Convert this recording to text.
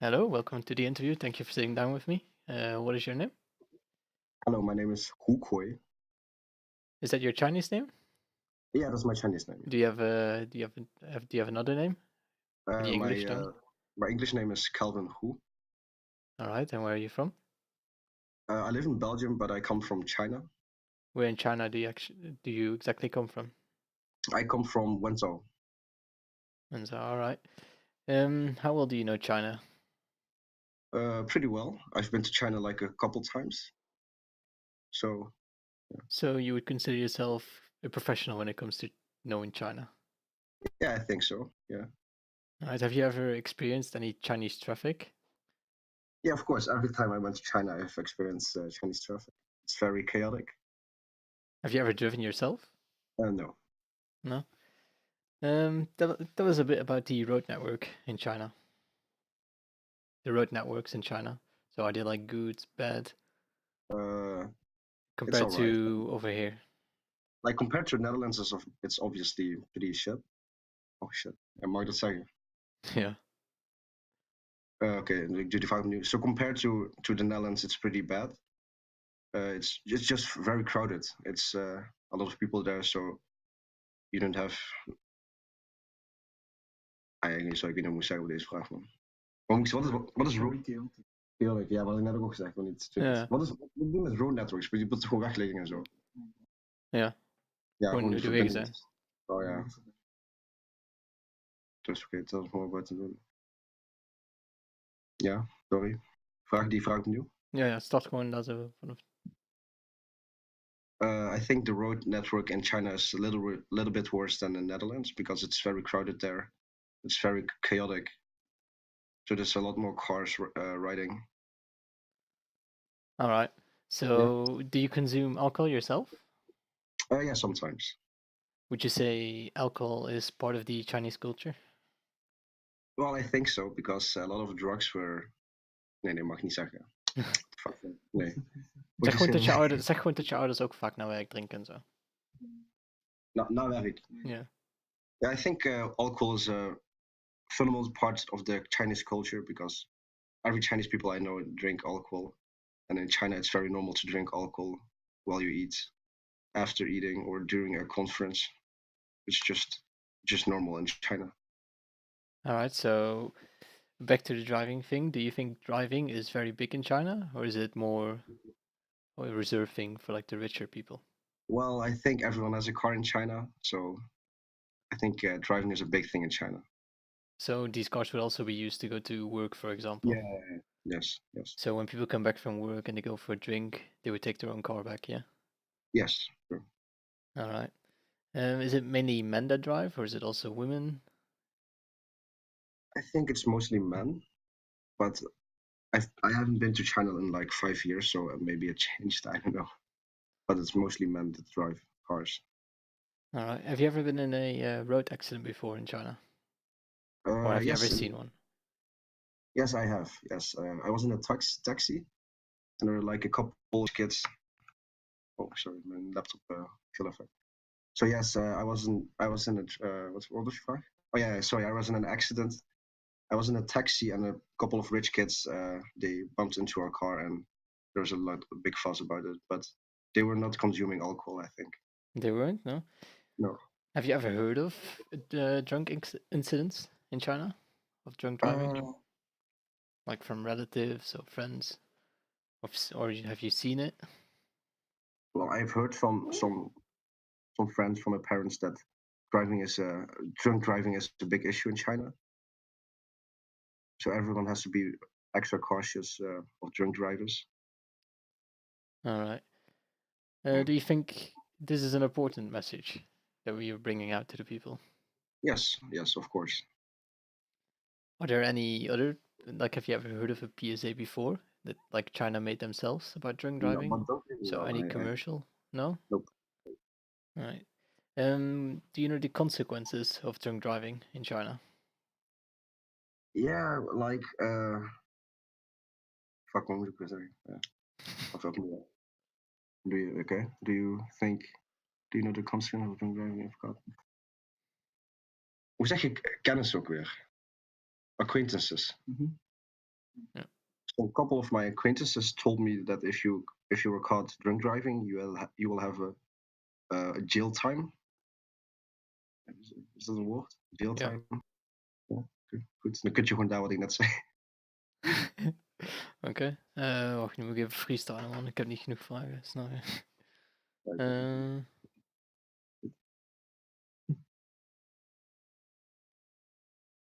Hello, welcome to the interview. Thank you for sitting down with me. What is your name? Hello, my name is Hu Koi. Is that your Chinese name? Yeah, that's my Chinese name. Do you have do you have another name? The Uh, English my name? uh, my English name is Calvin Hu. All right, and where are you from? I live in Belgium, but I come from China. Where in China do you exactly come from? I come from Wenzhou. And so, all right. How well do you know China? Pretty well. I've been to China like a couple times. So So you would consider yourself a professional when it comes to knowing China? yeah, I think so. Yeah. All right. Have you ever experienced any Chinese traffic? Yeah, of course. Every time I went to China, I've experienced Chinese traffic. It's very chaotic. Have you ever driven yourself? No. No. Tell us a bit about the road network in China. The road networks in China. So are they like good, bad Uh, it's compared all right. to over here? Like compared to the Netherlands, it's obviously pretty shit. Oh shit. Mag ik dat zeggen? Yeah. Okay, ik doe die fout opnieuw. So compared to the Netherlands, it's pretty bad. It's just very crowded. It's a lot of people there, so you don't have. Eigenlijk zou ik niet hoe ik zeggen op deze vraag, man. Wat is road? Heerlijk, ja, wat ik net ook al gezegd, maar niet. Ja. Wat doen we met road networks? Je moet gewoon wegleggen en zo. Ja. Ja, Gewoon gewoon nu die de wegen verbinding. zijn. Oh ja, dus oké, dat is gewoon wat te doen. Ja, sorry. Vraag opnieuw. Ja, ja, start gewoon dat we vanaf. I think the road network in China is a little bit worse than the Netherlands because it's very crowded there. It's very chaotic. So there's a lot more cars riding. All right. Yeah. So, do you consume alcohol yourself? Yeah, sometimes. Would you say alcohol is part of the Chinese culture? Well, I think so because a lot of drugs were. Nee, mag ik niet zeggen. Fuck. Nee. Zeg gewoon dat je ouders ook vaak naar werk drinken en zo. Na werk. Ja. Yeah, I think alcohol is a fundamental part of the Chinese culture because every Chinese people I know drink alcohol, and in China it's very normal to drink alcohol while you eat, after eating, or during a conference. It's just normal in China. All right. So, back to the driving thing. Do you think driving is very big in China, or is it more a reserved thing for like the richer people? Well, I think everyone has a car in China, so I think driving is a big thing in China. So these cars would also be used to go to work, for example. Yeah. Yes. Yes. So when people come back from work and they go for a drink, they would take their own car back, yeah? Yes. Sure. All right. Is it mainly men that drive, or is it also women? I think it's mostly men, but I haven't been to China in like 5 years, so maybe it changed. I don't know, but it's mostly men that drive cars. All right. Have you ever been in a road accident before in China, or have you ever Yes, seen one? yes, I have. Yes, I was in a taxi, and there were like a couple of kids. Oh, sorry, my laptop fell off. So yes, I was in a what was your vraag? Oh yeah, sorry, I was in an accident. I was in a taxi, and a couple of rich kids they bumped into our car, and there was a big fuss about it. But they were not consuming alcohol, I think. They weren't, no? No. Have you ever heard of drunk incidents in China of drunk driving, Uh, like from relatives or friends, or have you seen it? well, I've heard from some friends from my parents that drunk driving is a big issue in China. So everyone has to be extra cautious of drunk drivers. All right. Yeah. Do you think this is an important message that we are bringing out to the people? Yes, yes, of course. Are there any other, like, have you ever heard of a PSA before that, like, China made themselves about drunk No, driving? but don't get me So wrong. any commercial? No? Nope. All right. Do you know the consequences of drunk driving in China? Yeah, like fuck, what moet ik weer zeggen? Of opnieuw. Do you think, do you know the consequences of drunk driving? I forgot. Hoe zeg je kennis ook weer? Acquaintances. Ja. So a couple of my acquaintances told me that if you were caught drunk driving, you will have a jail time. Is dat een woord? Jail Ja. time? Ja, goed. Dan kun je gewoon daar wat ik net zei. Oké. Wacht, nu moet ik even freestylen, man. Ik heb niet genoeg vragen. Snap je?